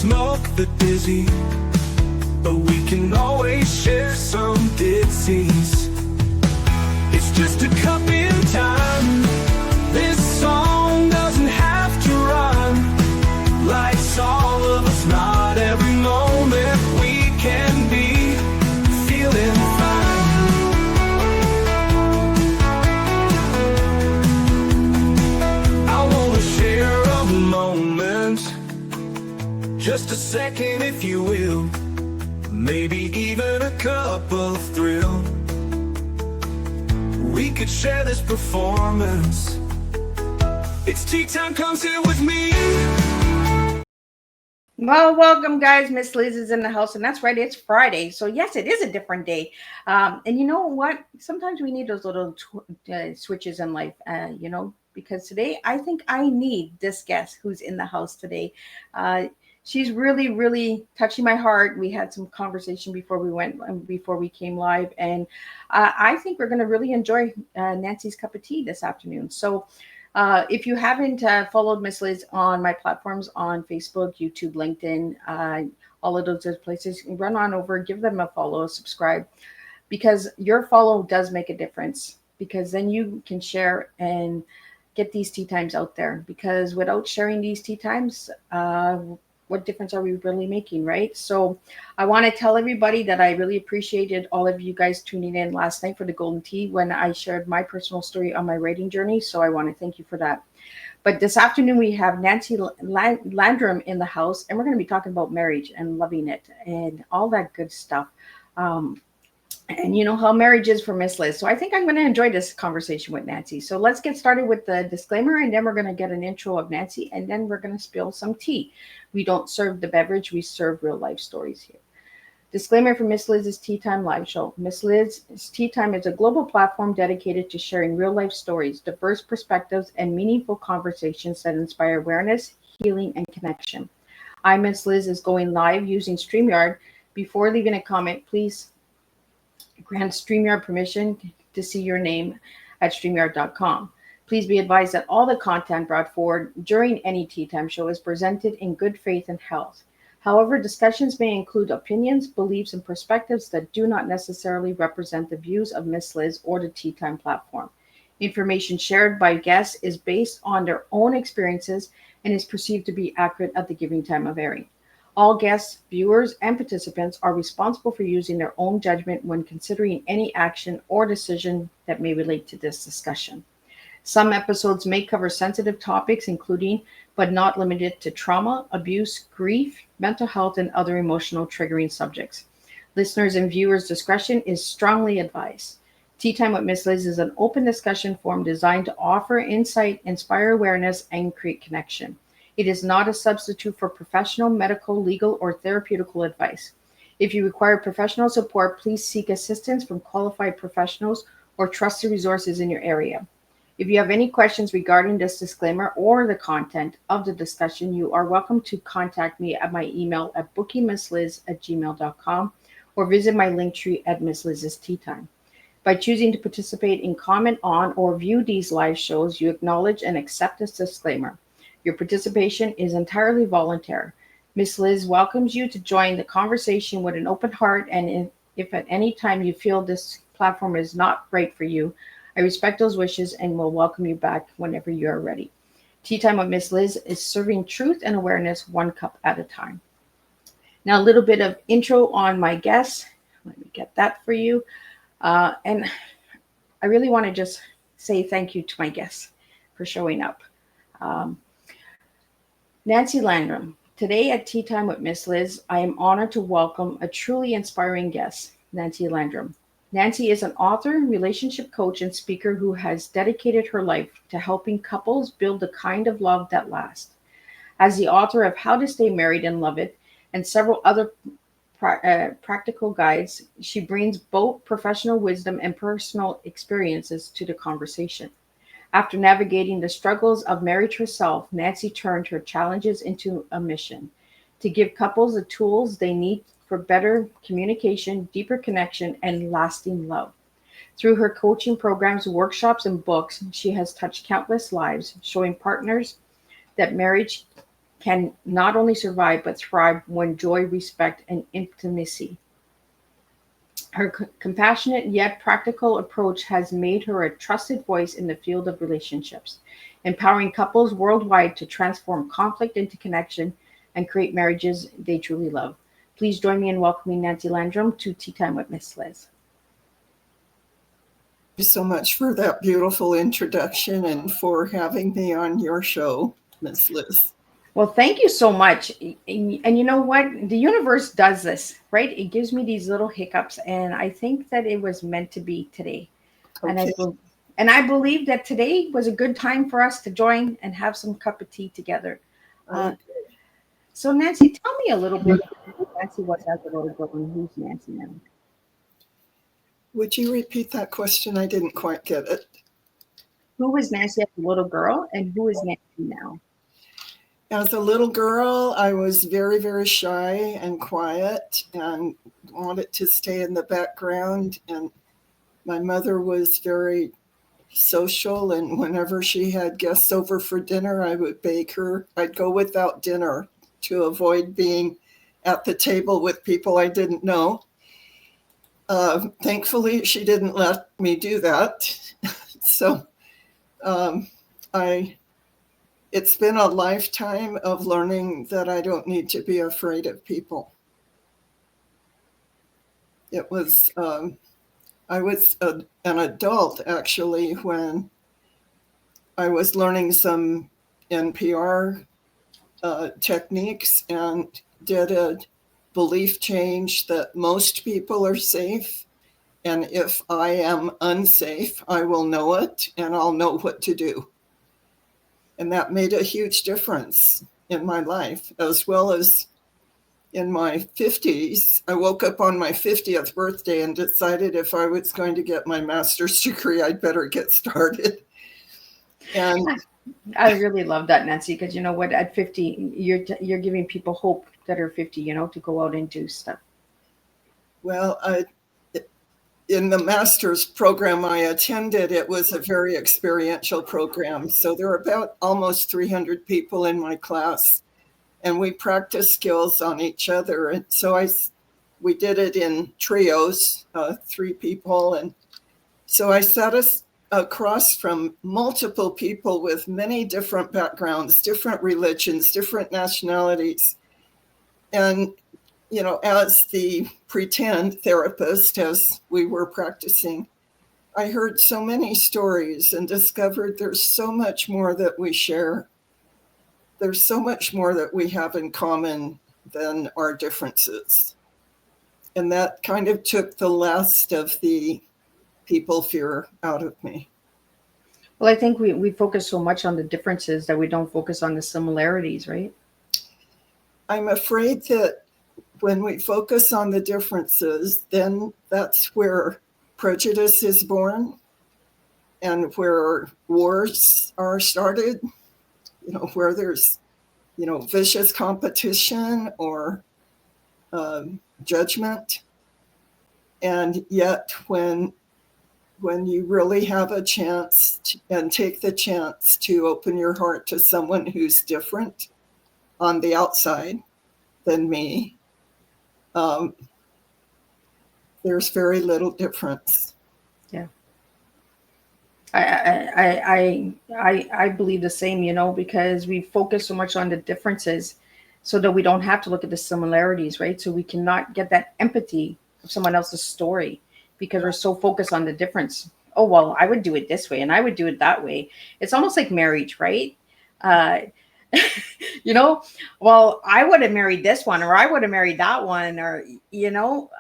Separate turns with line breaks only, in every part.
smoke the dizzy, but we can always share some disease. It's just a cup in time. This song doesn't have to run. Life's all of us, not every moment we can be feeling fine. I wanna share a moment, just a second if you will, maybe even a cup of thrill. We could share this performance. It's tea time, come sit with me.
Well, welcome, guys. Miss Liz is in the house, and that's right, it's Friday. So, yes, it is a different day. And you know what? Sometimes we need those little switches in life, because today I think I need this guest who's in the house today. She's really, really touching my heart. We had some conversation before we came live, and I think we're going to really enjoy Nancy's cup of tea this afternoon. So, if you haven't followed Miss Liz on my platforms on Facebook, YouTube, LinkedIn, all of those places, run on over, give them a follow, subscribe, because your follow does make a difference, because then you can share and get these tea times out there, because without sharing these tea times, what difference are we really making, right? So I want to tell everybody that I really appreciated all of you guys tuning in last night for the Golden Tea when I shared my personal story on my writing journey. So I want to thank you for that. But this afternoon we have Nancy Landrum in the house, and we're going to be talking about marriage and loving it and all that good stuff. And you know how marriage is for Miss Liz. So I think I'm going to enjoy this conversation with Nancy. So let's get started with the disclaimer, and then we're going to get an intro of Nancy, and then we're going to spill some tea. We don't serve the beverage, we serve real life stories here. Disclaimer for Miss Liz's Tea Time live show. Miss Liz's Tea Time is a global platform dedicated to sharing real life stories, diverse perspectives, and meaningful conversations that inspire awareness, healing, and connection. Miss Liz is going live using StreamYard. Before leaving a comment, please grant StreamYard permission to see your name at StreamYard.com. Please be advised that all the content brought forward during any Tea Time show is presented in good faith and health. However, discussions may include opinions, beliefs, and perspectives that do not necessarily represent the views of Miss Liz or the Tea Time platform. Information shared by guests is based on their own experiences and is perceived to be accurate at the given time of airing. All guests, viewers, and participants are responsible for using their own judgment when considering any action or decision that may relate to this discussion. Some episodes may cover sensitive topics, including, but not limited to, trauma, abuse, grief, mental health, and other emotional triggering subjects. Listeners' and viewers' discretion is strongly advised. Tea Time with Miss Liz is an open discussion forum designed to offer insight, inspire awareness, and create connection. It is not a substitute for professional, medical, legal, or therapeutical advice. If you require professional support, please seek assistance from qualified professionals or trusted resources in your area. If you have any questions regarding this disclaimer or the content of the discussion, you are welcome to contact me at my email at bookingmissliz@gmail.com or visit my link tree at Miss Liz's Tea Time. By choosing to participate in, comment on, or view these live shows, you acknowledge and accept this disclaimer. Your participation is entirely voluntary. Miss Liz welcomes you to join the conversation with an open heart, and if at any time you feel this platform is not right for you, I respect those wishes and will welcome you back whenever you are ready. Tea Time with Miss Liz is serving truth and awareness one cup at a time. Now, a little bit of intro on my guests. Let me get that for you. And I really want to just say thank you to my guests for showing up. Nancy Landrum. Today at Tea Time with Miss Liz, I am honored to welcome a truly inspiring guest, Nancy Landrum. Nancy is an author, relationship coach, and speaker who has dedicated her life to helping couples build the kind of love that lasts. As the author of How to Stay Married and Love It and several other practical guides, she brings both professional wisdom and personal experiences to the conversation. After navigating the struggles of marriage herself, Nancy turned her challenges into a mission to give couples the tools they need for better communication, deeper connection, and lasting love. Through her coaching programs, workshops, and books, she has touched countless lives, showing partners that marriage can not only survive but thrive when joy, respect, and intimacy. Her compassionate yet practical approach has made her a trusted voice in the field of relationships, empowering couples worldwide to transform conflict into connection and create marriages they truly love. Please join me in welcoming Nancy Landrum to Tea Time with Miss Liz.
Thank you so much for that beautiful introduction and for having me on your show, Miss Liz.
Well, thank you so much. And you know what? The universe does this, right? It gives me these little hiccups, and I think that it was meant to be today. And
Okay.
I believe that today was a good time for us to join and have some cup of tea together. So, Nancy, tell me a little bit about who Nancy was as a little girl and who's Nancy now.
Would you repeat that question? I didn't quite get it.
Who was Nancy as a little girl and who is Nancy now?
As a little girl, I was very, very shy and quiet and wanted to stay in the background. And my mother was very social. And whenever she had guests over for dinner, I would bake her. I'd go without dinner to avoid being at the table with people I didn't know. Thankfully, she didn't let me do that. So it's been a lifetime of learning that I don't need to be afraid of people. It was, I was an adult actually when I was learning some NPR techniques and did a belief change that most people are safe. And if I am unsafe, I will know it and I'll know what to do. And that made a huge difference in my life, as well as in my 50s. I woke up on my 50th birthday and decided if I was going to get my master's degree, I'd better get started. And
I really love that, Nancy, because you know what? At 50, you're giving people hope that are 50, you know, to go out and do stuff.
well, in the master's program I attended, it was a very experiential program. So there were about almost 300 people in my class, and we practiced skills on each other. And so we did it in trios, 3 people. And so I sat us across from multiple people with many different backgrounds, different religions, different nationalities. And you know, as the pretend therapist, as we were practicing, I heard so many stories and discovered there's so much more that we share. There's so much more that we have in common than our differences. And that kind of took the last of the people fear out of me.
Well, I think we focus so much on the differences that we don't focus on the similarities, right?
I'm afraid that when we focus on the differences, then that's where prejudice is born and where wars are started, you know, where there's, you know, vicious competition or judgment. And yet when you really have a chance and take the chance to open your heart to someone who's different on the outside than me, there's very little difference.
Yeah. I believe the same, you know, because we focus so much on the differences so that we don't have to look at the similarities, right? So we cannot get that empathy of someone else's story because we're so focused on the difference. Oh, well, I would do it this way and I would do it that way. It's almost like marriage, right? You know, well, I would have married this one or I would have married that one or, you know,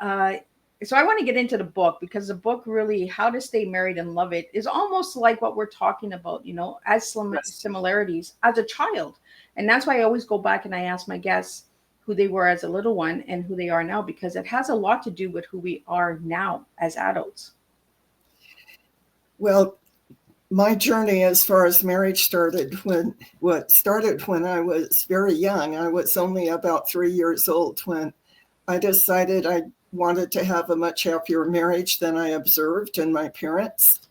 so I want to get into the book because the book really, How to Stay Married and Love It, is almost like what we're talking about, you know, as similarities as a child. And that's why I always go back and I ask my guests who they were as a little one and who they are now, because it has a lot to do with who we are now as adults.
Well, my journey as far as marriage started when I was very young. I was only about 3 years old when I decided I wanted to have a much happier marriage than I observed in my parents.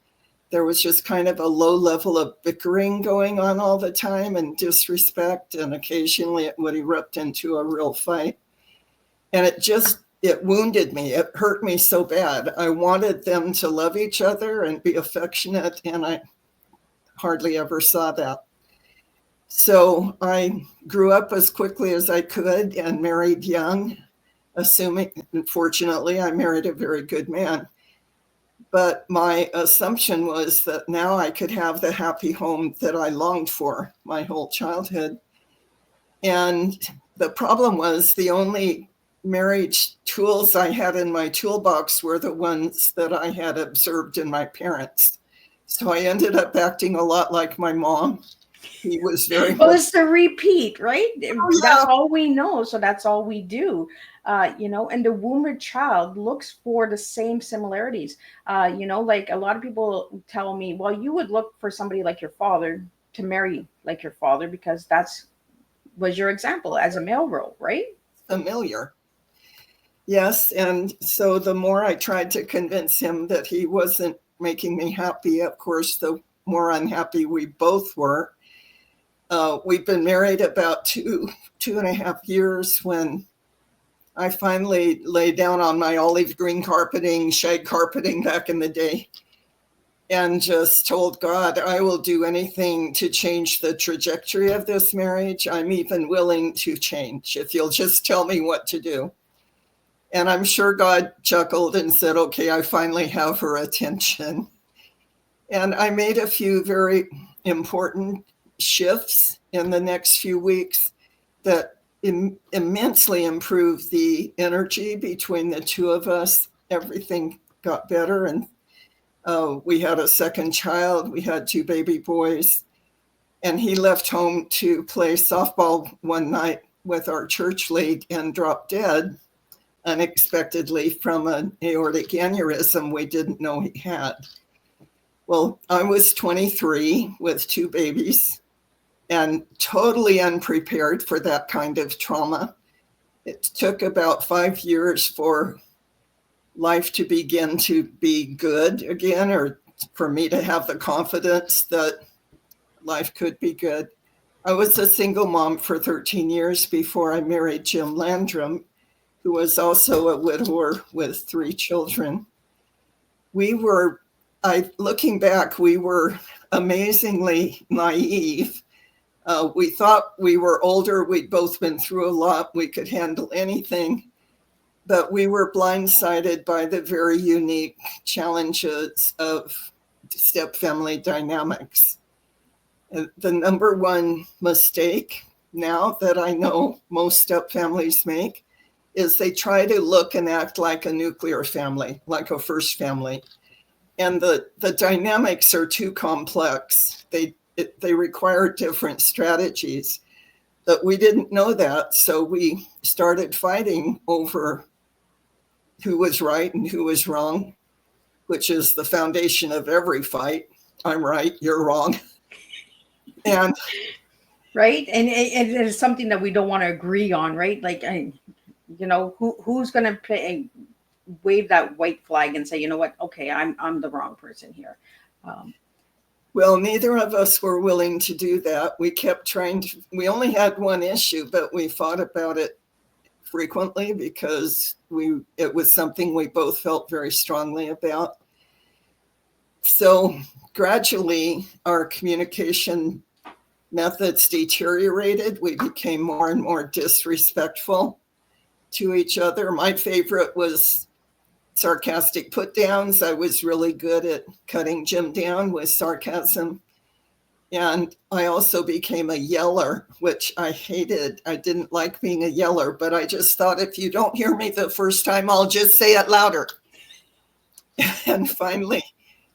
there was just kind of a low level of bickering going on all the time and disrespect, and occasionally it would erupt into a real fight. And it wounded me. It hurt me so bad. I wanted them to love each other and be affectionate, and I hardly ever saw that. So I grew up as quickly as I could and married young, unfortunately, I married a very good man. But my assumption was that now I could have the happy home that I longed for my whole childhood. And the problem was the only marriage tools I had in my toolbox were the ones that I had observed in my parents. So I ended up acting a lot like my mom. He was very
well, it's the repeat, right?
Oh,
That's
yeah.
all we know, so that's all we do. And the wounded child looks for the same similarities. Like a lot of people tell me, well, you would look for somebody like your father to marry like your father because was your example as a male role, right?
Familiar. Yes, and so the more I tried to convince him that he wasn't making me happy, of course, the more unhappy we both were. We've been married about two and a half years when I finally lay down on my olive green carpeting, shag carpeting back in the day, and just told God, I will do anything to change the trajectory of this marriage. I'm even willing to change if you'll just tell me what to do. And I'm sure God chuckled and said, okay, I finally have her attention. And I made a few very important shifts in the next few weeks that immensely improved the energy between the two of us. Everything got better, and we had a second child. We had 2 baby boys, and he left home to play softball one night with our church league and dropped dead unexpectedly from an aortic aneurysm we didn't know he had. Well, I was 23 with 2 babies and totally unprepared for that kind of trauma. It took about 5 years for life to begin to be good again, or for me to have the confidence that life could be good. I was a single mom for 13 years before I married Jim Landrum, who was also a widower with 3 children. Looking back, we were amazingly naive. We thought we were older. We'd both been through a lot. We could handle anything. But we were blindsided by the very unique challenges of step-family dynamics. The number one mistake now that I know most step-families make is they try to look and act like a nuclear family, like a first family. And the dynamics are too complex. They require different strategies. But we didn't know that, so we started fighting over who was right and who was wrong, which is the foundation of every fight. I'm right, you're wrong. And
Right. And it is something that we don't want to agree on, right? Like, who's going to wave that white flag and say, you know what? Okay, I'm the wrong person here.
Well, neither of us were willing to do that. We kept trying to, we only had one issue, but we fought about it frequently because it was something we both felt very strongly about. So gradually our communication methods deteriorated. We became more and more disrespectful to each other. My favorite was sarcastic put downs. I was really good at cutting Jim down with sarcasm. And I also became a yeller, which I hated. I didn't like being a yeller, but I just thought if you don't hear me the first time, I'll just say it louder. And finally,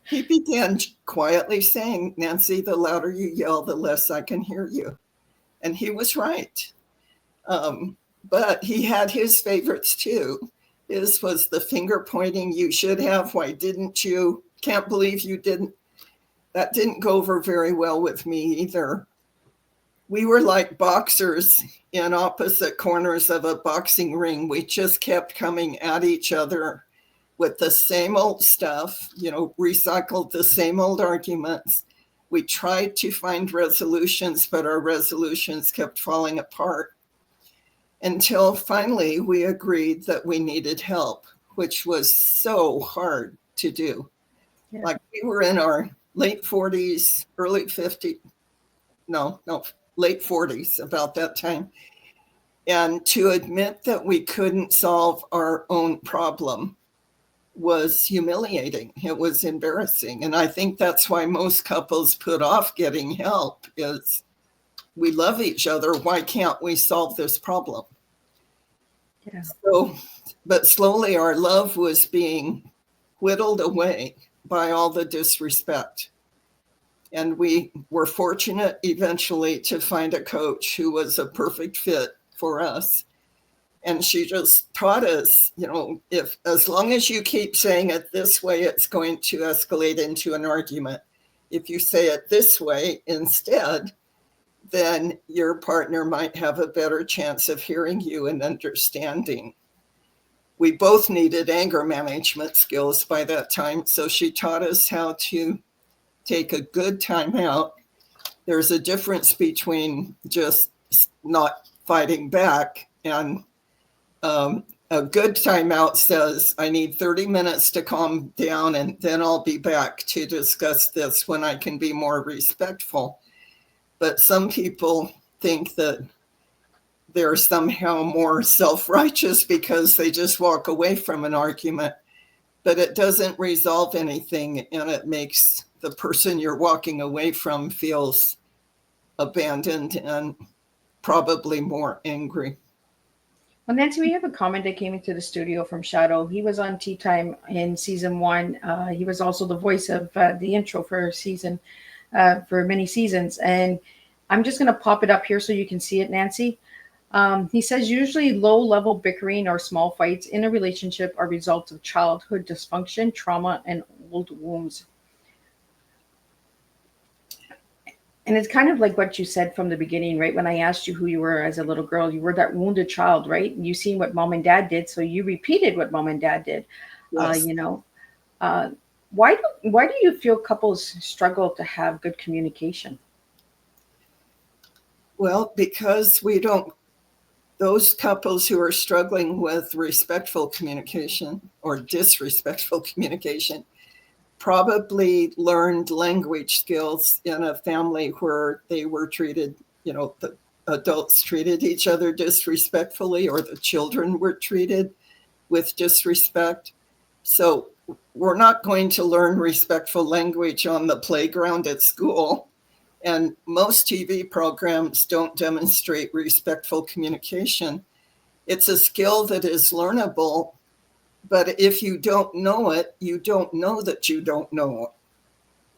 he began quietly saying, Nancy, the louder you yell, the less I can hear you. And he was right. But he had his favorites too. His was the finger pointing, you should have, why didn't you? Can't believe you didn't. That didn't go over very well with me either. We were like boxers in opposite corners of a boxing ring. We just kept coming at each other with the same old stuff, recycled the same old arguments. We tried to find resolutions, but our resolutions kept falling apart until finally we agreed that we needed help, which was so hard to do.
Yeah.
Like we were in our late 40s, early 50s, late 40s about that time. And to admit that we couldn't solve our own problem was humiliating. It was embarrassing. And I think that's why most couples put off getting help is we love each other. Why can't we solve this problem?
Yeah.
So, but slowly our love was being whittled away by all the disrespect. And we were fortunate eventually to find a coach who was a perfect fit for us. And she just taught us, if as long as you keep saying it this way, it's going to escalate into an argument. If you say it this way instead, then your partner might have a better chance of hearing you and understanding. We both needed anger management skills by that time. So she taught us how to take a good time out. There's a difference between just not fighting back and a good timeout says, I need 30 minutes to calm down and then I'll be back to discuss this when I can be more respectful. But some people think that they're somehow more self-righteous because they just walk away from an argument. But it doesn't resolve anything, and it makes the person you're walking away from feels abandoned and probably more angry.
Well, Nancy, we have a comment that came into the studio from Shadow. He was on Tea Time in season 1. He was also the voice of the intro for for many seasons. And I'm just going to pop it up here so you can see it, Nancy. He says, usually low-level bickering or small fights in a relationship are results of childhood dysfunction, trauma, and old wounds. And it's kind of like what you said from the beginning, right? When I asked you who you were as a little girl, you were that wounded child, right? You seen what mom and dad did, so you repeated what mom and dad did.
Yes.
Why do you feel couples struggle to have good communication?
Well, because those couples who are struggling with respectful communication or disrespectful communication probably learned language skills in a family where they were treated, the adults treated each other disrespectfully or the children were treated with disrespect. So we're not going to learn respectful language on the playground at school. And most TV programs don't demonstrate respectful communication. It's a skill that is learnable, but if you don't know it, you don't know that you don't know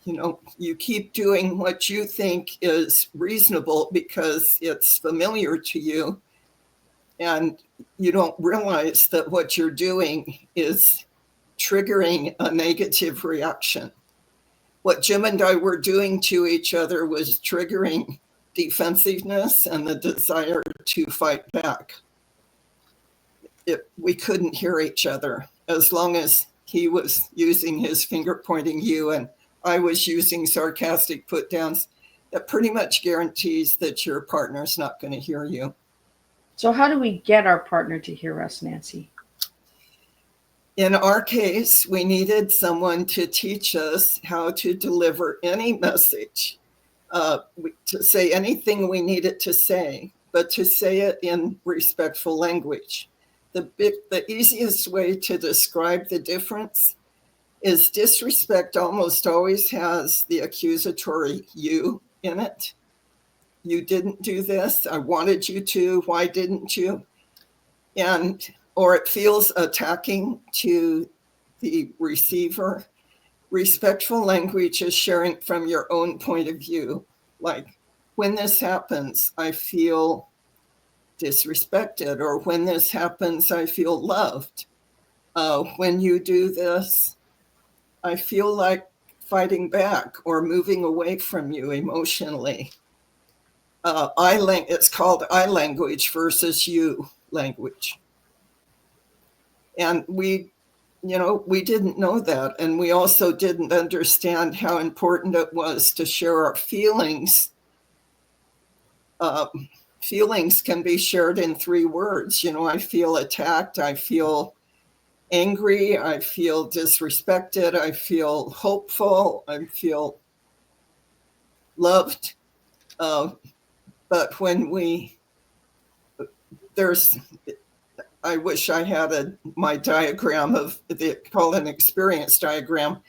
it. You keep doing what you think is reasonable because it's familiar to you, and you don't realize that what you're doing is triggering a negative reaction. What Jim and I were doing to each other was triggering defensiveness and the desire to fight back. We couldn't hear each other as long as he was using his finger pointing you and I was using sarcastic put downs. That pretty much guarantees that your partner's not going to hear you.
So how do we get our partner to hear us, Nancy?
In our case, we needed someone to teach us how to deliver any message, to say anything we needed to say, but to say it in respectful language. The easiest way to describe the difference is disrespect almost always has the accusatory you in it. You didn't do this. I wanted you to. Why didn't you? Or it feels attacking to the receiver. Respectful language is sharing from your own point of view. Like, when this happens, I feel disrespected, or when this happens, I feel loved. When you do this, I feel like fighting back or moving away from you emotionally. It's called I language versus you language. And we we didn't know that. And we also didn't understand how important it was to share our feelings. Feelings can be shared in 3 words. I feel attacked, I feel angry, I feel disrespected, I feel hopeful, I feel loved. But I wish I had my diagram called an experience diagram.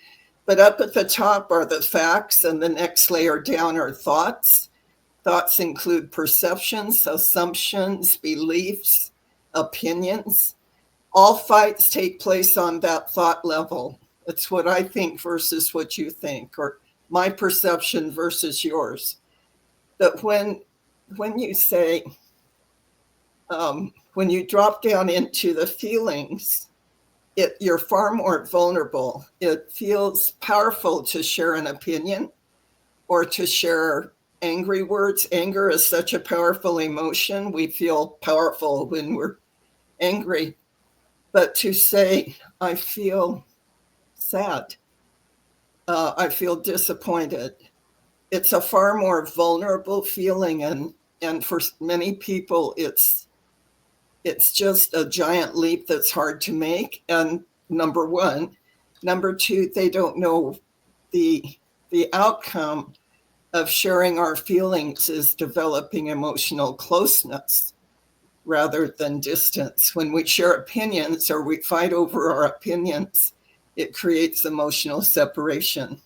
But up at the top are the facts, and the next layer down are thoughts. Thoughts include perceptions, assumptions, beliefs, opinions. All fights take place on that thought level. It's what I think versus what you think, or my perception versus yours. But when you say, when you drop down into the feelings, you're far more vulnerable. It feels powerful to share an opinion or to share angry words. Anger is such a powerful emotion. We feel powerful when we're angry. But to say, I feel sad, I feel disappointed, it's a far more vulnerable feeling. And for many people, it's just a giant leap that's hard to make. And number one. Number two, they don't know the outcome of sharing our feelings is developing emotional closeness rather than distance. When we share opinions or we fight over our opinions, it creates emotional separation.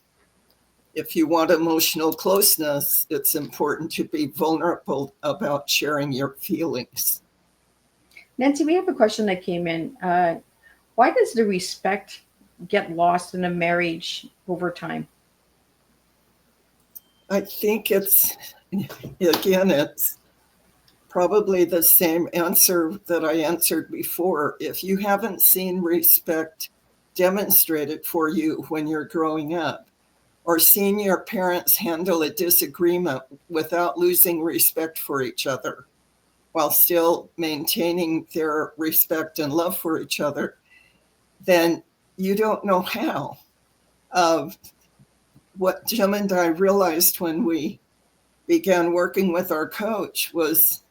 If you want emotional closeness, it's important to be vulnerable about sharing your feelings.
Nancy, we have a question that came in. Why does the respect get lost in a marriage over time?
I think it's probably the same answer that I answered before. If you haven't seen respect demonstrated for you when you're growing up, or seen your parents handle a disagreement without losing respect for each other, while still maintaining their respect and love for each other, then you don't know how. What Jim and I realized when we began working with our coach was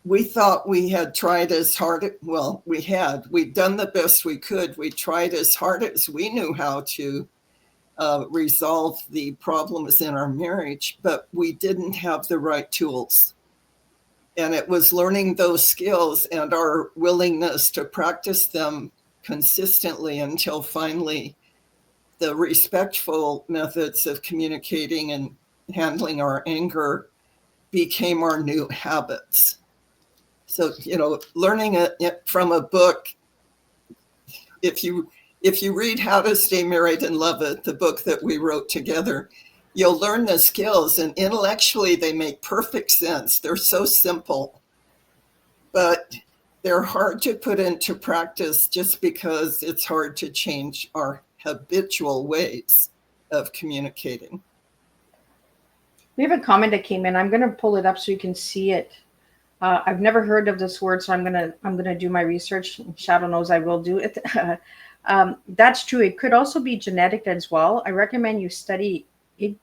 we thought we had tried as hard. We'd done the best we could. We tried as hard as we knew how to resolve the problems in our marriage, but we didn't have the right tools. And it was learning those skills and our willingness to practice them consistently until finally the respectful methods of communicating and handling our anger became our new habits. So, learning it from a book, if you read How to Stay Married and Love It, the book that we wrote together, you'll learn the skills, and intellectually they make perfect sense. They're so simple, but they're hard to put into practice just because it's hard to change our habitual ways of communicating.
We have a comment that came in. I'm going to pull it up so you can see it. I've never heard of this word, so I'm gonna do my research. Shadow knows I will do it. That's true. It could also be genetic as well. I recommend you study it.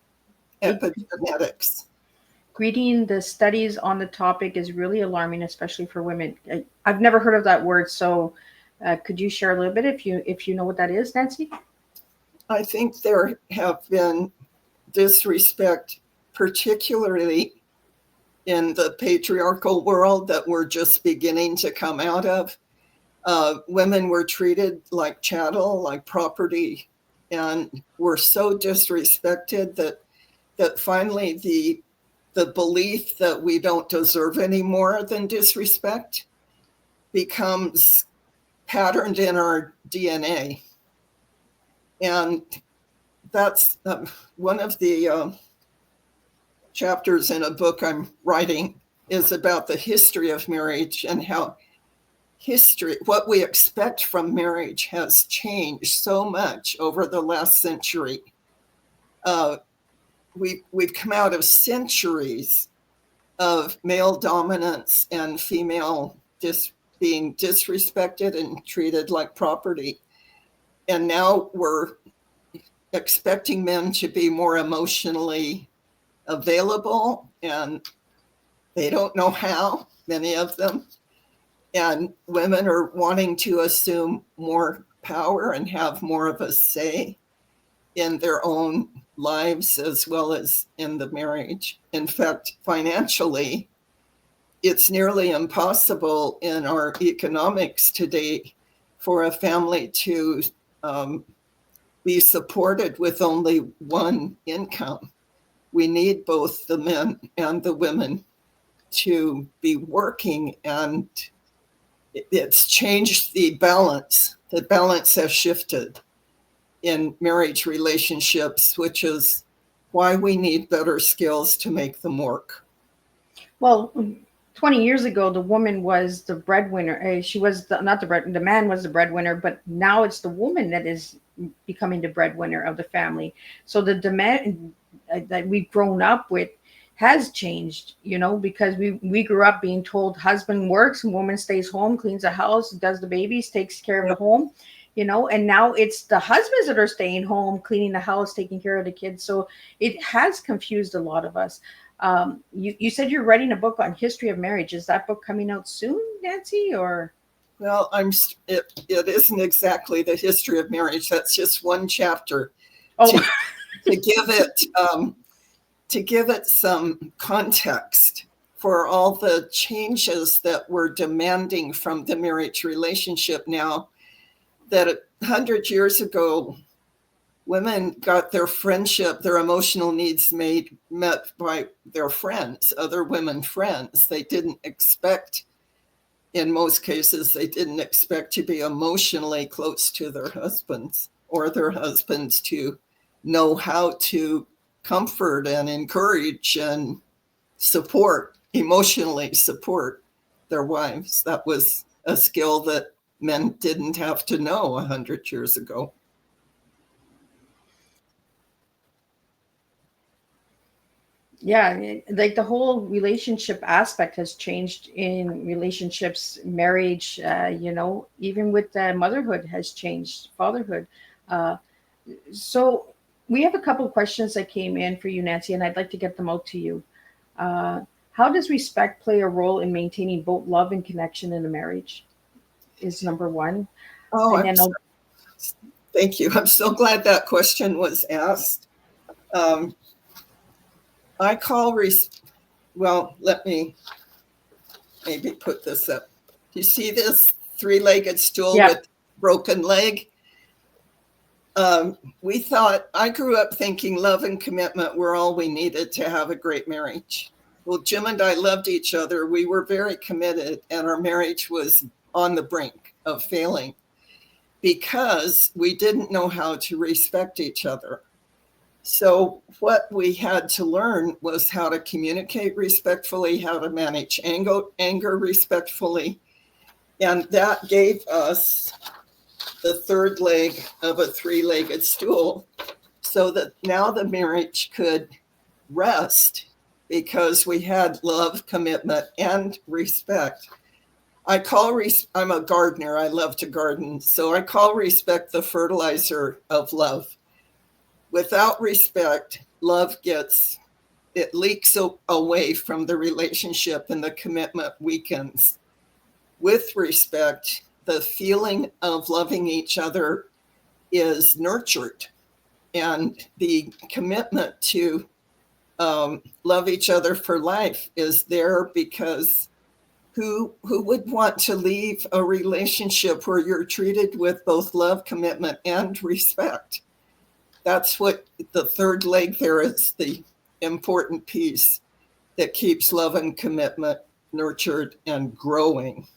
Epigenetics.
Reading the studies on the topic is really alarming, especially for women. I've never heard of that word, so could you share a little bit if you know what that is, Nancy?
I think there have been disrespect, particularly in the patriarchal world that we're just beginning to come out of. Women were treated like chattel, like property, and were so disrespected that finally the belief that we don't deserve any more than disrespect becomes patterned in our DNA. And that's one of the chapters in a book I'm writing is about the history of marriage and how what we expect from marriage has changed so much over the last century. We've come out of centuries of male dominance and female being disrespected and treated like property. And now we're expecting men to be more emotionally available, and they don't know how, many of them. And women are wanting to assume more power and have more of a say in their own lives as well as in the marriage. In fact, financially, it's nearly impossible in our economics today for a family to be supported with only one income. We need both the men and the women to be working, and it's changed the balance. The balance has shifted in marriage relationships, which is why we need better skills to make them work.
Well, 20 years ago, the woman was the breadwinner. She was not the man was the breadwinner, but now it's the woman that is becoming the breadwinner of the family. So the demand that we've grown up with has changed, because we grew up being told husband works, woman stays home, cleans the house, does the babies, takes care of the home, and now it's the husbands that are staying home, cleaning the house, taking care of the kids. So it has confused a lot of us. You said you're writing a book on history of marriage. Is that book coming out soon, Nancy, or?
Well, it isn't exactly the history of marriage. That's just one chapter.
Oh.
To give it some context for all the changes that we're demanding from the marriage relationship now, that 100 years ago, women got their friendship, their emotional needs met by their friends, other women friends. They didn't expect, in most cases, they didn't expect to be emotionally close to their husbands, or their husbands to know how to comfort and encourage and emotionally support their wives. That was a skill that men didn't have to know 100 years ago.
Yeah, like the whole relationship aspect has changed in relationships, marriage, even with motherhood has changed, fatherhood. Uh, so we have a couple of questions that came in for you, Nancy, and I'd like to get them out to you. How does respect play a role in maintaining both love and connection in a marriage? Is number one.
Thank you. I'm so glad that question was asked. I call, let me maybe put this up. You see this three-legged stool with broken leg? I grew up thinking love and commitment were all we needed to have a great marriage. Well, Jim and I loved each other. We were very committed, and our marriage was on the brink of failing because we didn't know how to respect each other. So what we had to learn was how to communicate respectfully, how to manage anger respectfully. And that gave us the third leg of a three-legged stool, so that now the marriage could rest because we had love, commitment, and respect. I'm a gardener. I love to garden. So I call respect the fertilizer of love. Without respect, it leaks away from the relationship and the commitment weakens. With respect, the feeling of loving each other is nurtured, and the commitment to love each other for life is there, because who would want to leave a relationship where you're treated with both love, commitment, and respect? That's what the third leg there is, the important piece that keeps love and commitment nurtured and growing.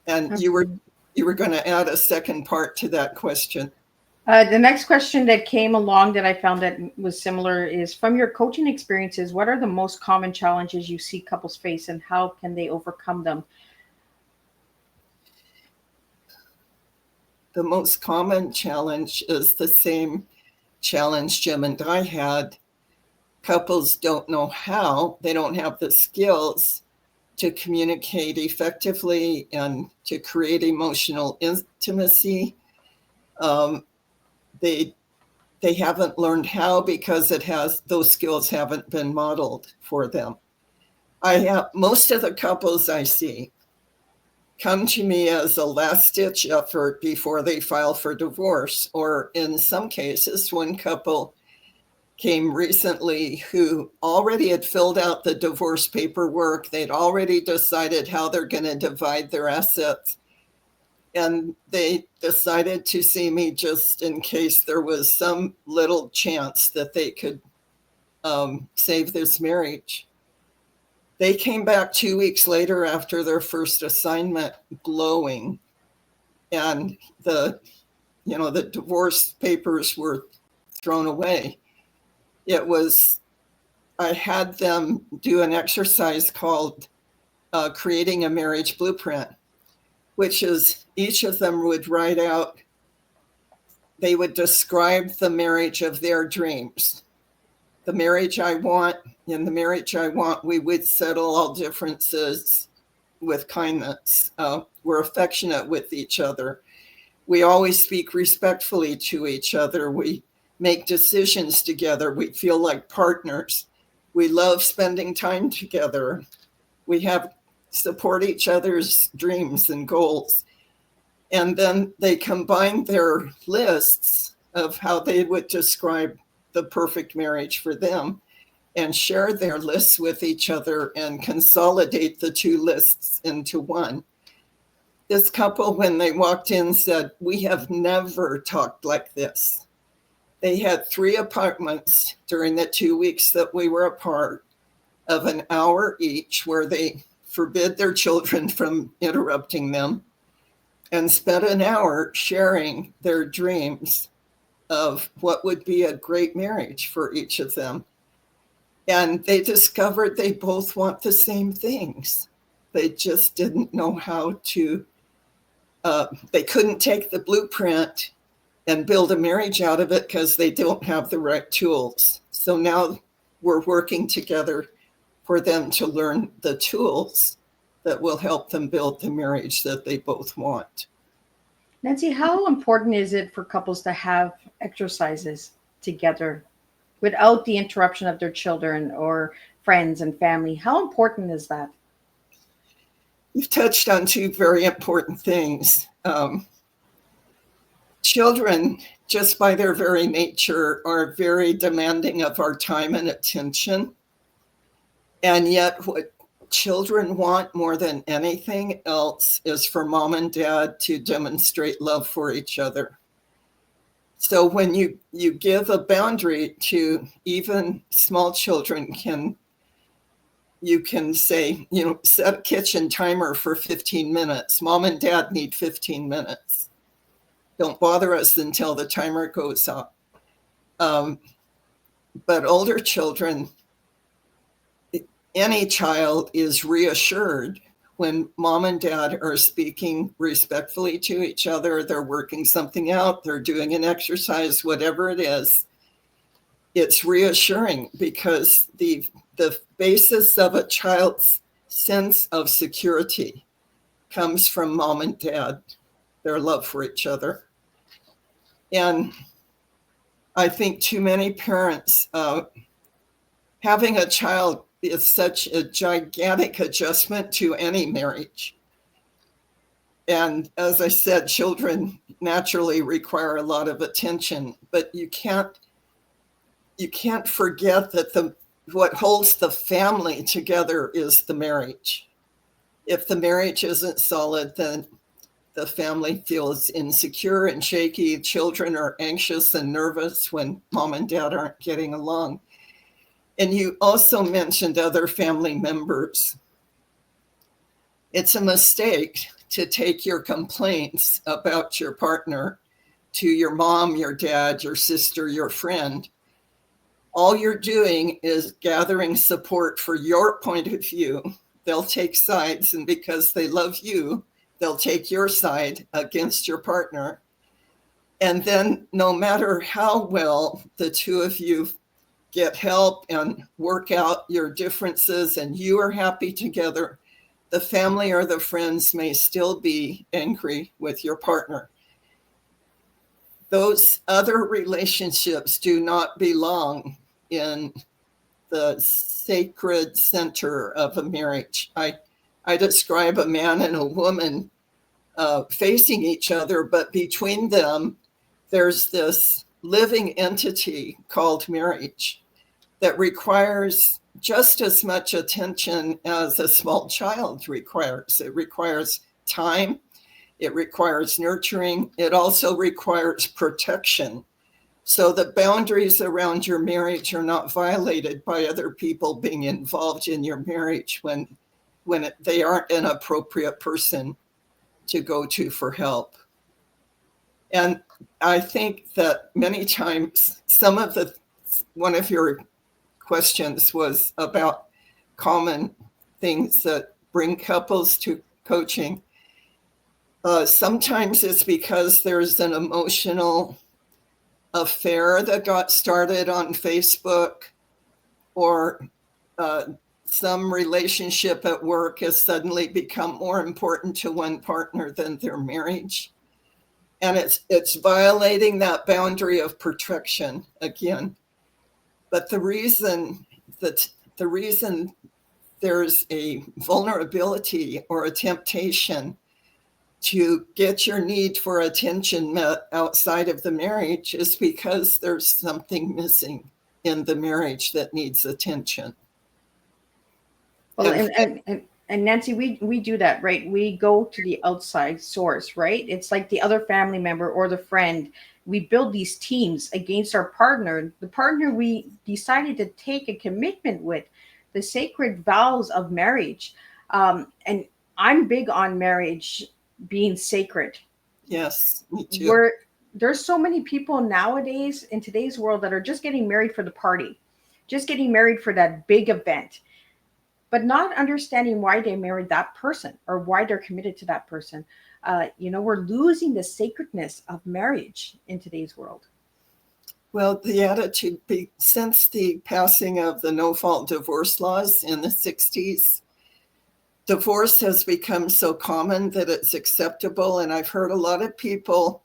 And you were going to add a second part to that question.
The next question that came along that I found that was similar is, from your coaching experiences, what are the most common challenges you see couples face, and how can they overcome them?
The most common challenge is the same challenge Jim and I had. Couples don't know how, they don't have the skills to communicate effectively and to create emotional intimacy. They haven't learned how because those skills haven't been modeled for them. Most of the couples I see come to me as a last-ditch effort before they file for divorce, or in some cases, one couple came recently who already had filled out the divorce paperwork. They'd already decided how they're going to divide their assets. And they decided to see me just in case there was some little chance that they could save this marriage. They came back 2 weeks later after their first assignment glowing. And the divorce papers were thrown away. I had them do an exercise called creating a marriage blueprint, which is each of them would write out, they would describe the marriage of their dreams. The marriage I want, in the marriage I want, we would settle all differences with kindness. We're affectionate with each other. We always speak respectfully to each other. We make decisions together. We feel like partners. We love spending time together. We support each other's dreams and goals. And then they combine their lists of how they would describe the perfect marriage for them and share their lists with each other and consolidate the two lists into one. This couple, when they walked in, said, "We have never talked like this." They had 3 appointments during the 2 weeks that we were apart of an hour each, where they forbid their children from interrupting them, and spent an hour sharing their dreams of what would be a great marriage for each of them. And they discovered they both want the same things. They just didn't know how to, they couldn't take the blueprint and build a marriage out of it because they don't have the right tools. So now we're working together for them to learn the tools that will help them build the marriage that they both want.
Nancy, how important is it for couples to have exercises together without the interruption of their children or friends and family? How important is that?
You've touched on 2 very important things. Children, just by their very nature, are very demanding of our time and attention. And yet what children want more than anything else is for mom and dad to demonstrate love for each other. So when you give a boundary to even small children, you can say, set a kitchen timer for 15 minutes. Mom and dad need 15 minutes. Don't bother us until the timer goes off. But older children, any child is reassured when mom and dad are speaking respectfully to each other. They're working something out, they're doing an exercise, whatever it is. It's reassuring because the basis of a child's sense of security comes from mom and dad, their love for each other. And I think too many parents, having a child is such a gigantic adjustment to any marriage. And as I said, children naturally require a lot of attention, but you can't forget that what holds the family together is the marriage. If the marriage isn't solid, then the family feels insecure and shaky. Children are anxious and nervous when mom and dad aren't getting along. And you also mentioned other family members. It's a mistake to take your complaints about your partner to your mom, your dad, your sister, your friend. All you're doing is gathering support for your point of view. They'll take sides, and because they love you, they'll take your side against your partner. And then no matter how well the two of you get help and work out your differences and you are happy together, the family or the friends may still be angry with your partner. Those other relationships do not belong in the sacred center of a marriage. I describe a man and a woman facing each other, but between them, there's this living entity called marriage that requires just as much attention as a small child requires. It requires time, it requires nurturing, it also requires protection. So the boundaries around your marriage are not violated by other people being involved in your marriage when they aren't an appropriate person to go to for help. And I think that many times one of your questions was about common things that bring couples to coaching. Sometimes it's because there's an emotional affair that got started on Facebook, or some relationship at work has suddenly become more important to one partner than their marriage. And it's violating that boundary of protection again. But the reason there's a vulnerability or a temptation to get your need for attention met outside of the marriage is because there's something missing in the marriage that needs attention.
Well, and Nancy, we do that, right? We go to the outside source, right? It's like the other family member or the friend. We build these teams against our partner, the partner we decided to take a commitment with, the sacred vows of marriage. And I'm big on marriage being sacred.
Yes, me too.
There's so many people nowadays in today's world that are just getting married for the party, just getting married for that big event, but not understanding why they married that person or why they're committed to that person. We're losing the sacredness of marriage in today's world.
Well, the attitude since the passing of the no-fault divorce laws in the 60s, divorce has become so common that it's acceptable. And I've heard a lot of people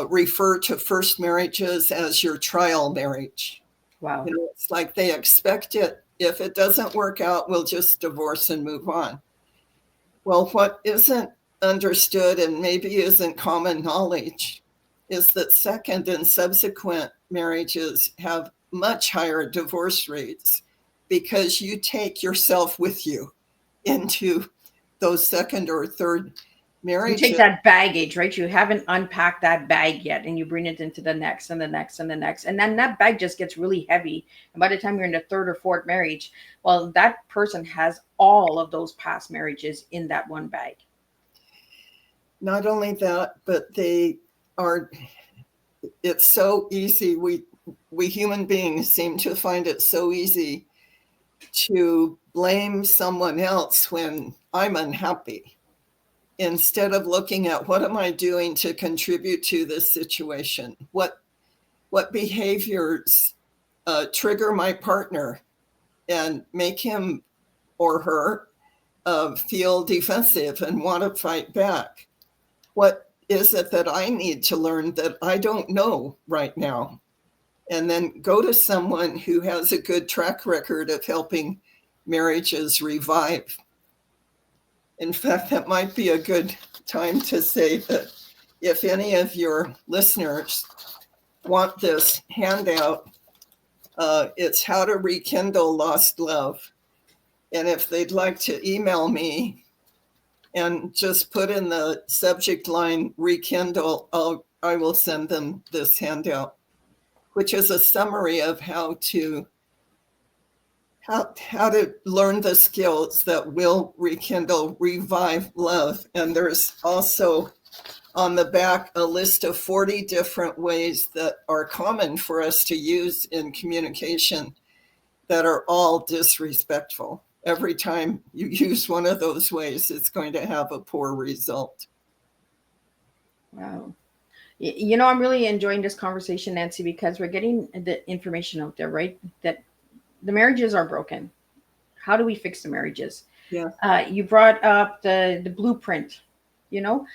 refer to first marriages as your trial marriage.
Wow.
It's like they expect it. If it doesn't work out, we'll just divorce and move on. Well, what isn't understood and maybe isn't common knowledge is that second and subsequent marriages have much higher divorce rates because you take yourself with you into those second or third marriages.
You take that baggage, right? You haven't unpacked that bag yet, and you bring it into the next and the next and the next. And then that bag just gets really heavy. And by the time you're in the third or fourth marriage, well, that person has all of those past marriages in that one bag.
Not only that, but it's so easy. We human beings seem to find it so easy to blame someone else when I'm unhappy, instead of looking at what am I doing to contribute to this situation? What behaviors trigger my partner and make him or her feel defensive and want to fight back? What is it that I need to learn that I don't know right now? And then go to someone who has a good track record of helping marriages revive. In fact, that might be a good time to say that if any of your listeners want this handout, it's How to Rekindle Lost Love. And if they'd like to email me and just put in the subject line rekindle, I will send them this handout, which is a summary of how to learn the skills that will rekindle, revive love. And there's also on the back a list of 40 different ways that are common for us to use in communication that are all disrespectful. Every time you use one of those ways, it's going to have a poor result.
Wow. I'm really enjoying this conversation, Nancy, because we're getting the information out there, right? That the marriages are broken. How do we fix the marriages?
Yeah.
You brought up the blueprint. You know,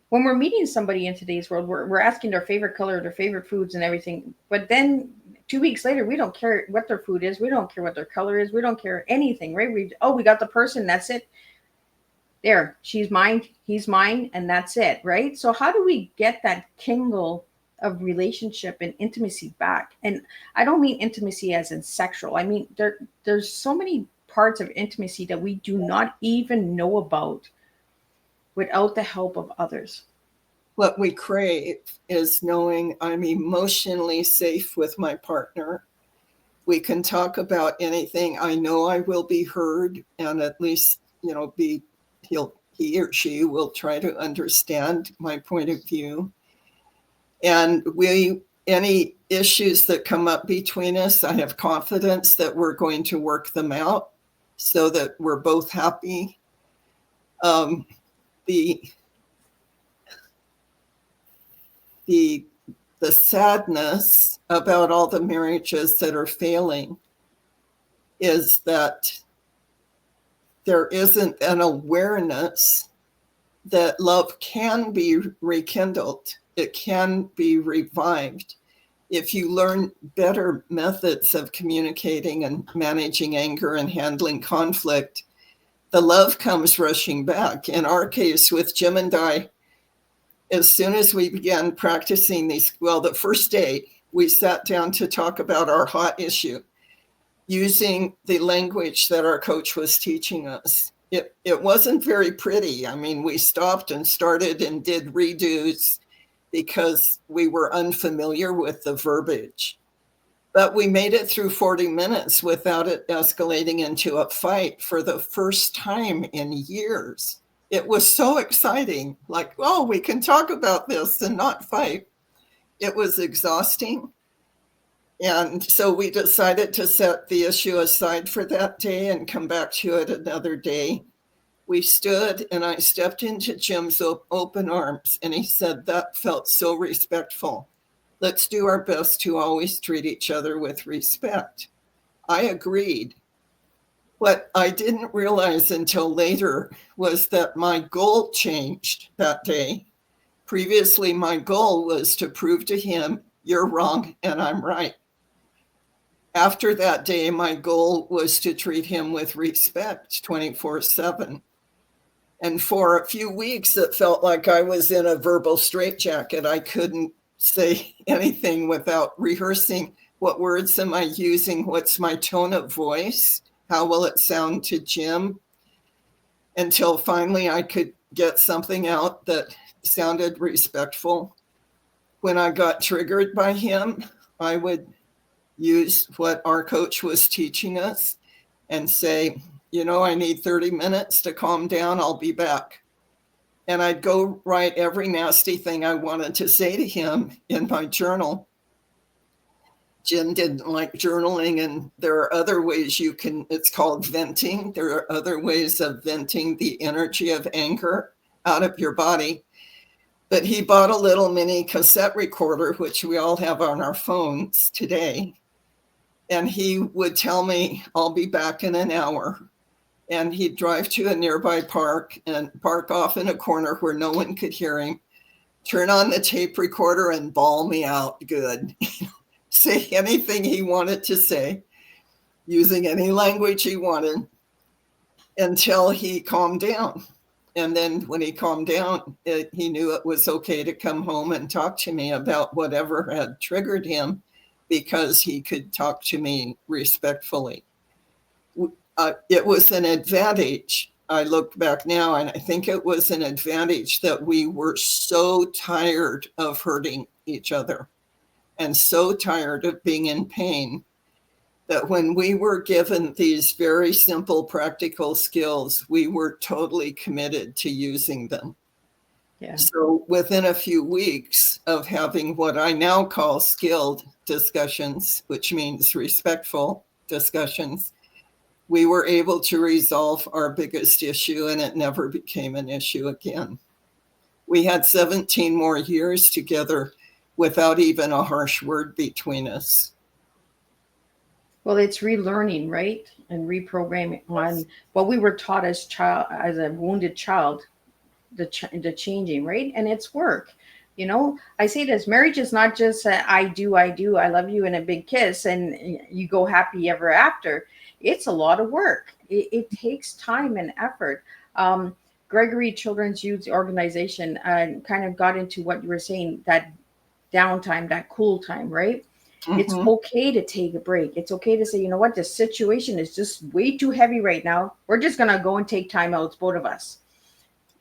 when we're meeting somebody in today's world, we're asking their favorite color, their favorite foods, and everything. But then 2 weeks later, we don't care what their food is. We don't care what their color is. We don't care anything, right? We got the person. That's it. There, she's mine, he's mine, and that's it, right? So how do we get that kingle of relationship and intimacy back? And I don't mean intimacy as in sexual. I mean there's so many parts of intimacy that we do not even know about without the help of others.
What we crave is knowing I'm emotionally safe with my partner. We can talk about anything. I know I will be heard, and at least, he or she will try to understand my point of view. And any issues that come up between us, I have confidence that we're going to work them out so that we're both happy. The sadness about all the marriages that are failing is that there isn't an awareness that love can be rekindled. It can be revived. If you learn better methods of communicating and managing anger and handling conflict, the love comes rushing back. In our case, with Jim and I, as soon as we began practicing the first day, we sat down to talk about our hot issue using the language that our coach was teaching us. It wasn't very pretty. I mean, we stopped and started and did redos because we were unfamiliar with the verbiage. But we made it through 40 minutes without it escalating into a fight for the first time in years. It was so exciting, like, oh, we can talk about this and not fight. It was exhausting. And so we decided to set the issue aside for that day and come back to it another day. We stood and I stepped into Jim's open arms and he said, that felt so respectful. Let's do our best to always treat each other with respect. I agreed. What I didn't realize until later was that my goal changed that day. Previously, my goal was to prove to him, you're wrong and I'm right. After that day, my goal was to treat him with respect 24/7. And for a few weeks, it felt like I was in a verbal straitjacket. I couldn't say anything without rehearsing. What words am I using? What's my tone of voice? How will it sound to Jim? Until finally I could get something out that sounded respectful. When I got triggered by him, I would use what our coach was teaching us and say, I need 30 minutes to calm down. I'll be back. And I'd go write every nasty thing I wanted to say to him in my journal. Jim didn't like journaling, and there are other ways it's called venting. There are other ways of venting the energy of anger out of your body. But he bought a little mini cassette recorder, which we all have on our phones today. And he would tell me, I'll be back in an hour. And he'd drive to a nearby park and park off in a corner where no one could hear him, turn on the tape recorder and bawl me out good. Say anything he wanted to say, using any language he wanted, until he calmed down. And then when he calmed down, he knew it was okay to come home and talk to me about whatever had triggered him, because he could talk to me respectfully. It was an advantage. I look back now and I think it was an advantage that we were so tired of hurting each other and so tired of being in pain that when we were given these very simple practical skills, we were totally committed to using them.
Yeah.
So within a few weeks of having what I now call skilled discussions, which means respectful discussions, we were able to resolve our biggest issue, and it never became an issue again. We had 17 more years together without even a harsh word between us.
Well, it's relearning, right? and reprogram on what we were taught as child, as a wounded child, the changing, right? And it's work. You know, I say this: marriage is not just I do, I love you, and a big kiss, and you go happy ever after. It's a lot of work. It takes time and effort. Gregory Children's Youth Organization kind of got into what you were saying, that downtime, that cool time, right? It's
Mhm.
okay to take a break. It's okay to say, you know what, the situation is just way too heavy right now. We're just going to go and take time out, both of us,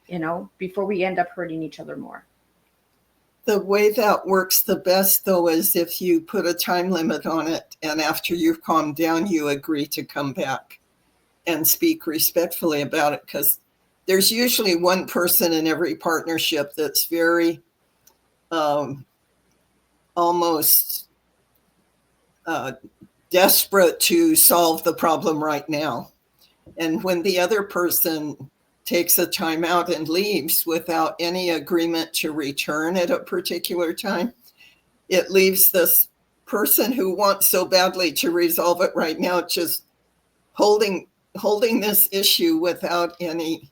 you know, before we end up hurting each other more.
The way that works the best, though, is if you put a time limit on it, and after you've calmed down, you agree to come back and speak respectfully about it, because there's usually one person in every partnership that's very almost desperate to solve the problem right now. And when the other person takes a time out and leaves without any agreement to return at a particular time, it leaves this person who wants so badly to resolve it right now just holding this issue without any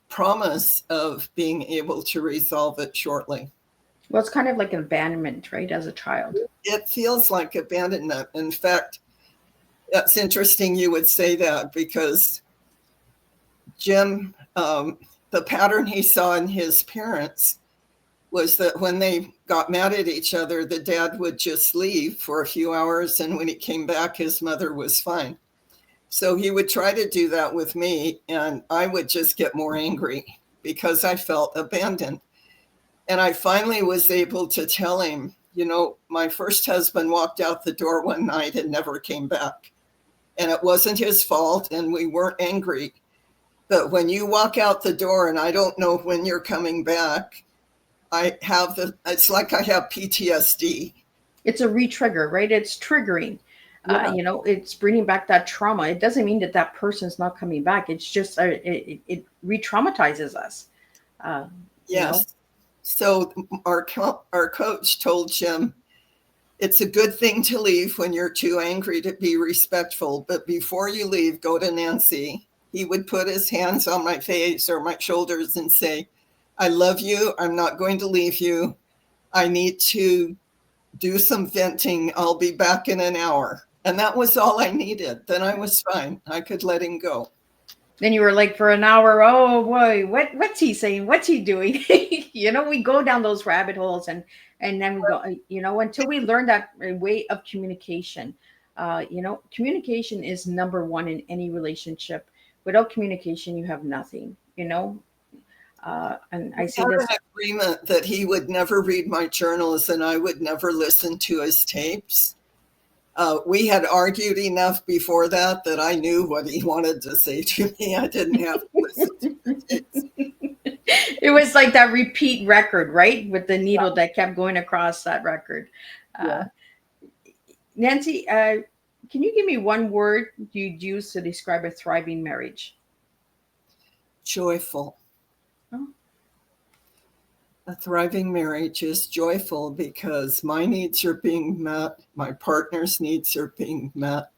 promise of being able to resolve it shortly.
Well, it's kind of like an abandonment, right, as a child.
It feels like abandonment. In fact, that's interesting you would say that, because Jim, the pattern he saw in his parents was that when they got mad at each other, the dad would just leave for a few hours, and when he came back, his mother was fine. So he would try to do that with me, and I would just get more angry because I felt abandoned. And I finally was able to tell him, you know, my first husband walked out the door one night and never came back. And it wasn't his fault, and we weren't angry. But when you walk out the door and I don't know when you're coming back, it's like I have PTSD.
It's a re-trigger, right? It's triggering.
Yeah.
You know, it's bringing back that trauma. It doesn't mean that that person's not coming back. It's just it re-traumatizes us. Yes.
You know? So our coach told Jim, it's a good thing to leave when you're too angry to be respectful. But before you leave, go to Nancy. He would put his hands on my face or my shoulders and say, I love you. I'm not going to leave you. I need to do some venting. I'll be back in an hour. And that was all I needed. Then I was fine. I could let him go.
Then you were like, for an hour, oh boy, what's he saying? What's he doing? You know, we go down those rabbit holes, and then we go, you know, until we learn that way of communication. You know, communication is number one in any relationship. Without communication, you have nothing, you know. And I see this.
An agreement that he would never read my journals and I would never listen to his tapes. We had argued enough before that I knew what he wanted to say to me. I didn't have to listen to it.
It was like that repeat record, right? With the needle that kept going across that record.
Yeah.
Nancy, can you give me one word you'd use to describe a thriving marriage?
Joyful.
Oh.
A thriving marriage is joyful because my needs are being met. My partner's needs are being met.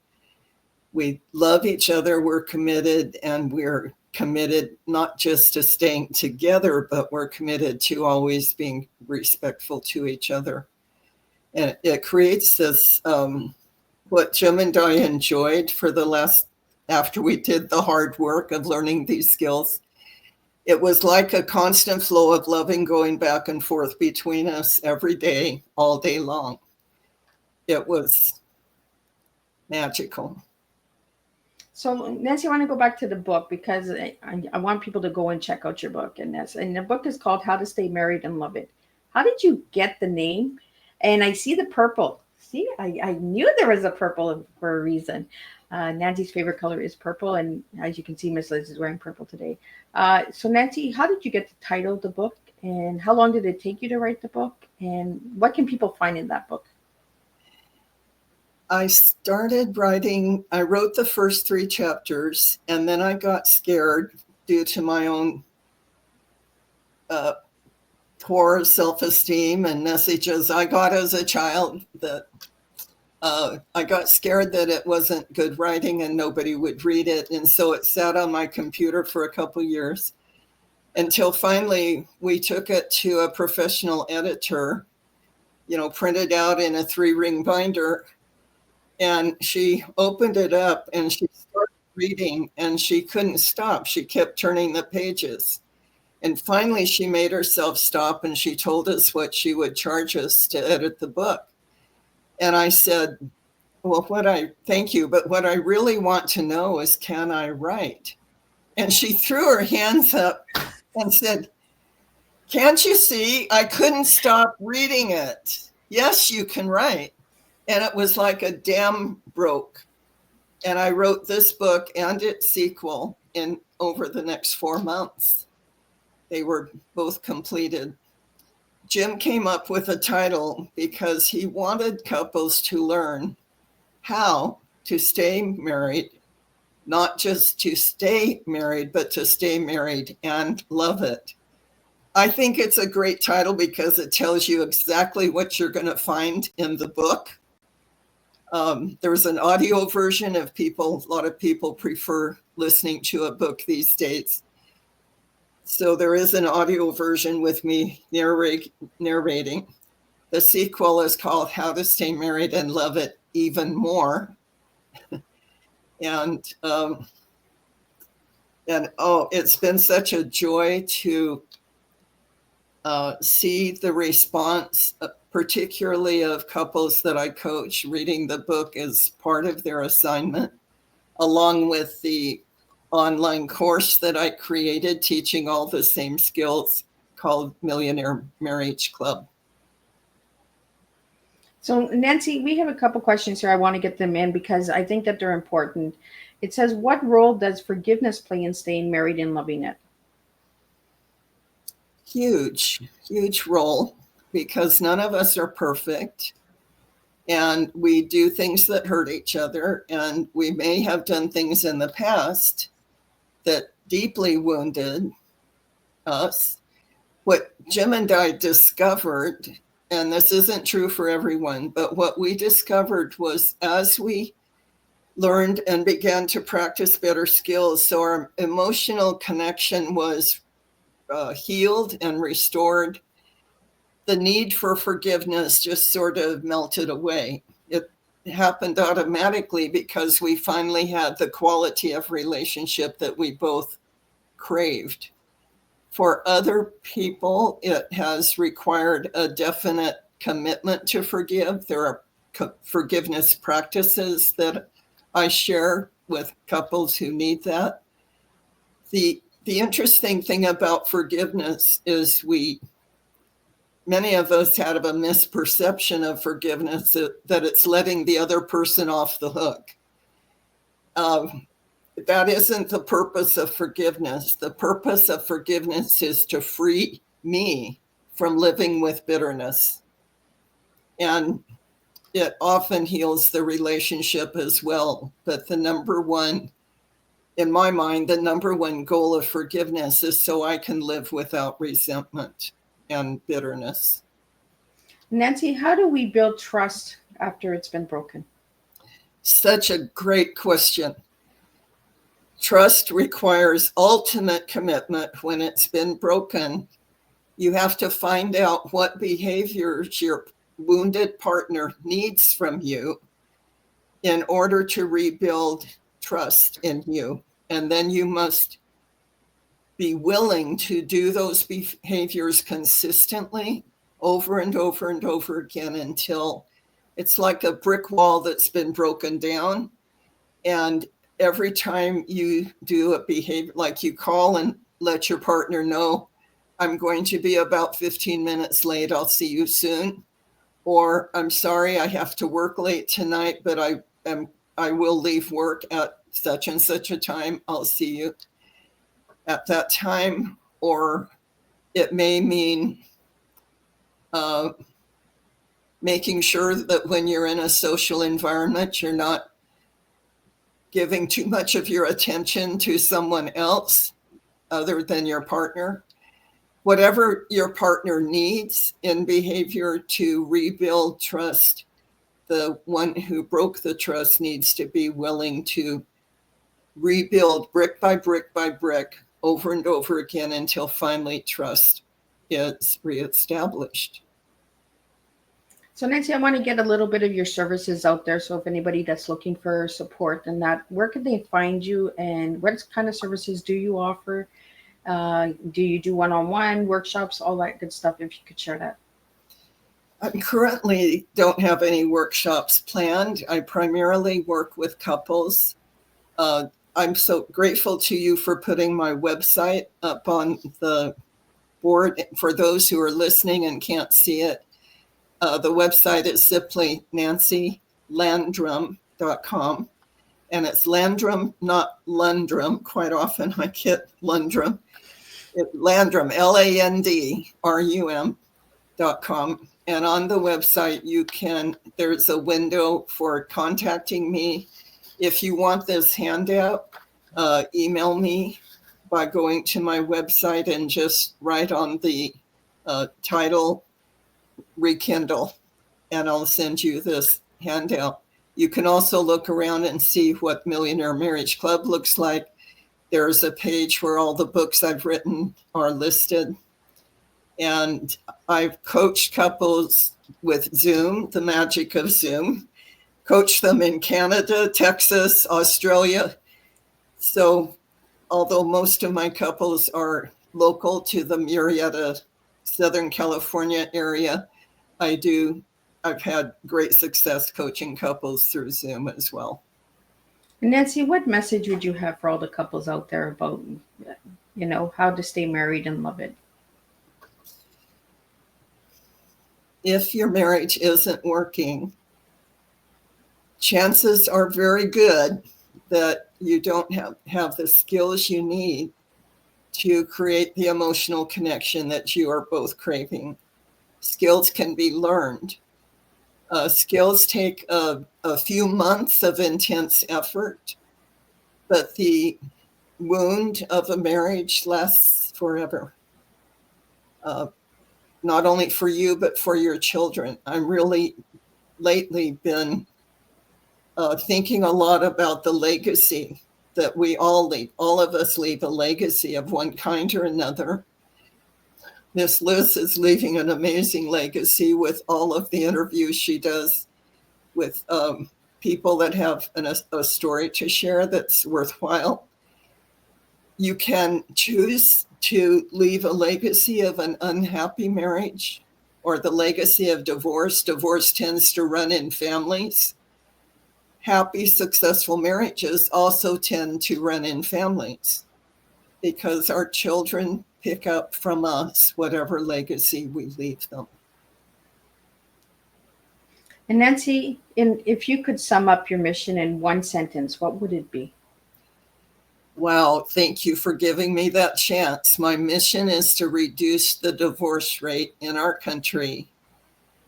We love each other. We're committed, and we're committed not just to staying together, but we're committed to always being respectful to each other. And it creates this, what Jim and I enjoyed after we did the hard work of learning these skills. It was like a constant flow of loving going back and forth between us every day, all day long. It was magical.
So, Nancy, I want to go back to the book because I want people to go and check out your book. And the book is called How to Stay Married and Love It. How did you get the name? And I see the purple. See, I knew there was a purple for a reason. Nancy's favorite color is purple. And as you can see, Miss Liz is wearing purple today. So Nancy, how did you get the title of the book? And how long did it take you to write the book? And what can people find in that book?
I wrote the first 3 chapters, and then I got scared due to my own poor self-esteem and messages I got as a child that I got scared that it wasn't good writing and nobody would read it. And so it sat on my computer for a couple years until finally we took it to a professional editor, printed out in a 3-ring binder. And she opened it up and she started reading and she couldn't stop. She kept turning the pages. And finally, she made herself stop and she told us what she would charge us to edit the book. And I said, well, thank you, but what I really want to know is, can I write? And she threw her hands up and said, can't you see? I couldn't stop reading it. Yes, you can write. And it was like a dam broke. And I wrote this book and its sequel in over the next 4 months. They were both completed. Jim came up with a title because he wanted couples to learn how to stay married, not just to stay married, but to stay married and love it. I think it's a great title because it tells you exactly what you're going to find in the book. There's an audio version a lot of people prefer listening to a book these days. So there is an audio version with me narrating. The sequel is called How to Stay Married and Love It Even More. And it's been such a joy to see the response, particularly of couples that I coach. Reading the book as part of their assignment, along with the online course that I created teaching all the same skills called Millionaire Marriage Club.
So Nancy, we have a couple questions here. I want to get them in because I think that they're important. It says, what role does forgiveness play in staying married and loving it?
Huge role, because none of us are perfect. And we do things that hurt each other. And we may have done things in the past that deeply wounded us. What Jim and I discovered, and this isn't true for everyone, but what we discovered was as we learned and began to practice better skills, so our emotional connection was healed and restored, the need for forgiveness just sort of melted away. It happened automatically because we finally had the quality of relationship that we both craved. For other people, it has required a definite commitment to forgive. There are forgiveness practices that I share with couples who need that. The interesting thing about forgiveness is many of us have a misperception of forgiveness, that it's letting the other person off the hook. That isn't the purpose of forgiveness. The purpose of forgiveness is to free me from living with bitterness. And it often heals the relationship as well. But in my mind, the number one goal of forgiveness is so I can live without resentment and bitterness.
Nancy, how do we build trust after it's been broken?
Such a great question. Trust requires ultimate commitment when it's been broken. You have to find out what behaviors your wounded partner needs from you in order to rebuild trust in you. And then you must be willing to do those behaviors consistently over and over and over again until it's like a brick wall that's been broken down. And every time you do a behavior, like you call and let your partner know, I'm going to be about 15 minutes late, I'll see you soon. Or I'm sorry, I have to work late tonight, but I will leave work at such and such a time, I'll see you at that time. Or it may mean making sure that when you're in a social environment, you're not giving too much of your attention to someone else other than your partner. Whatever your partner needs in behavior to rebuild trust, the one who broke the trust needs to be willing to rebuild brick by brick by brick over and over again until finally trust is reestablished.
So Nancy, I want to get a little bit of your services out there. So if anybody that's looking for support and that, where can they find you and what kind of services do you offer? Do you do one-on-one workshops, all that good stuff? If you could share that.
I currently don't have any workshops planned. I primarily work with couples. I'm so grateful to you for putting my website up on the board. For those who are listening and can't see it, the website is simply nancylandrum.com. And it's Landrum, not Landrum. Quite often I get Landrum. Landrum, LANDRUM.com. And on the website, there's a window for contacting me. If you want this handout, email me by going to my website and just write on the title, Rekindle, and I'll send you this handout. You can also look around and see what Millionaire Marriage Club looks like. There's a page where all the books I've written are listed. And I've coached couples with Zoom, the magic of Zoom, coached them in Canada, Texas, Australia. So although most of my couples are local to the Murrieta, Southern California area, I've had great success coaching couples through Zoom as well.
Nancy, what message would you have for all the couples out there about, how to stay married and love it?
If your marriage isn't working, chances are very good that you don't have the skills you need to create the emotional connection that you are both craving. Skills can be learned. Skills take a few months of intense effort, but the wound of a marriage lasts forever. Not only for you, but for your children. I'm really lately been thinking a lot about the legacy that we all leave. All of us leave a legacy of one kind or another. Miss Liz is leaving an amazing legacy with all of the interviews she does with people that have a story to share that's worthwhile. You can choose to leave a legacy of an unhappy marriage or the legacy of divorce. Divorce tends to run in families. Happy, successful marriages also tend to run in families because our children pick up from us whatever legacy we leave them.
And Nancy, if you could sum up your mission in one sentence, what would it be?
Wow, thank you for giving me that chance. My mission is to reduce the divorce rate in our country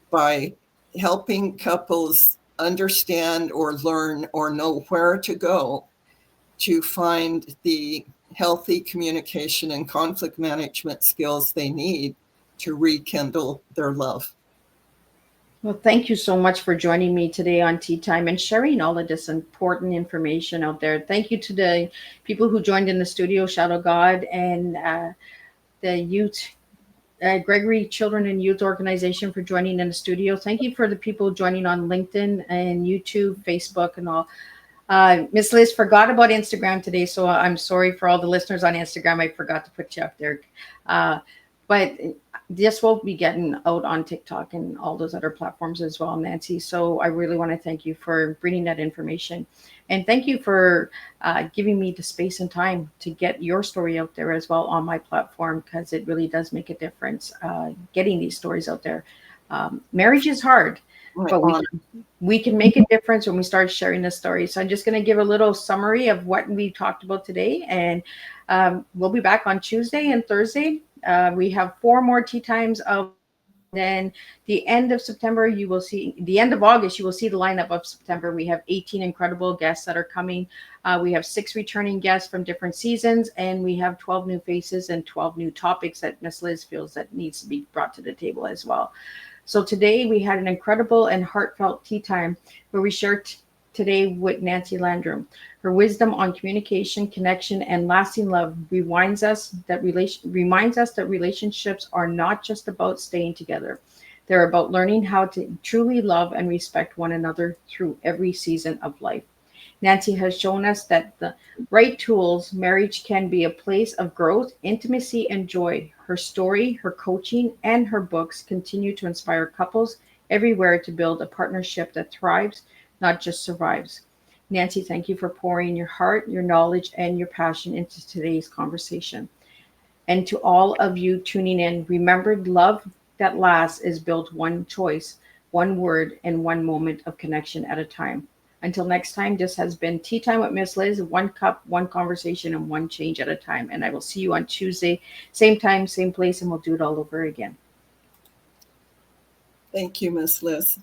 by helping couples understand or learn or know where to go to find the healthy communication and conflict management skills they need to rekindle their love.
Well, thank you so much for joining me today on Tea Time and sharing all of this important information out there. Thank you to the people who joined in the studio, Shadow God, and the youth, Gregory Children and Youth Organization for joining in the studio. Thank you for the people joining on LinkedIn and YouTube, Facebook, and all. Miss Liz forgot about Instagram today, so I'm sorry for all the listeners on Instagram. I forgot to put you up there. But this will be getting out on TikTok and all those other platforms as well, Nancy. So I really want to thank you for bringing that information. And thank you for giving me the space and time to get your story out there as well on my platform, because it really does make a difference getting these stories out there. Marriage is hard, but we can make a difference when we start sharing the story. So I'm just going to give a little summary of what we talked about today. And we'll be back on Tuesday and Thursday. We have 4 more tea times of Then the end of September, you will see the end of August, you will see the lineup of September. We have 18 incredible guests that are coming. We have 6 returning guests from different seasons, and we have 12 new faces and 12 new topics that Miss Liz feels that needs to be brought to the table as well. So today we had an incredible and heartfelt tea time where we shared today with Nancy Landrum. Her wisdom on communication, connection, and lasting love reminds us that relationships are not just about staying together. They're about learning how to truly love and respect one another through every season of life. Nancy has shown us that the right tools, marriage can be a place of growth, intimacy, and joy. Her story, her coaching, and her books continue to inspire couples everywhere to build a partnership that thrives, not just survives. Nancy, thank you for pouring your heart, your knowledge, and your passion into today's conversation. And to all of you tuning in, remember love that lasts is built one choice, one word, and one moment of connection at a time. Until next time, this has been Tea Time with Miss Liz, one cup, one conversation, and one change at a time. And I will see you on Tuesday, same time, same place, and we'll do it all over again.
Thank you, Miss Liz.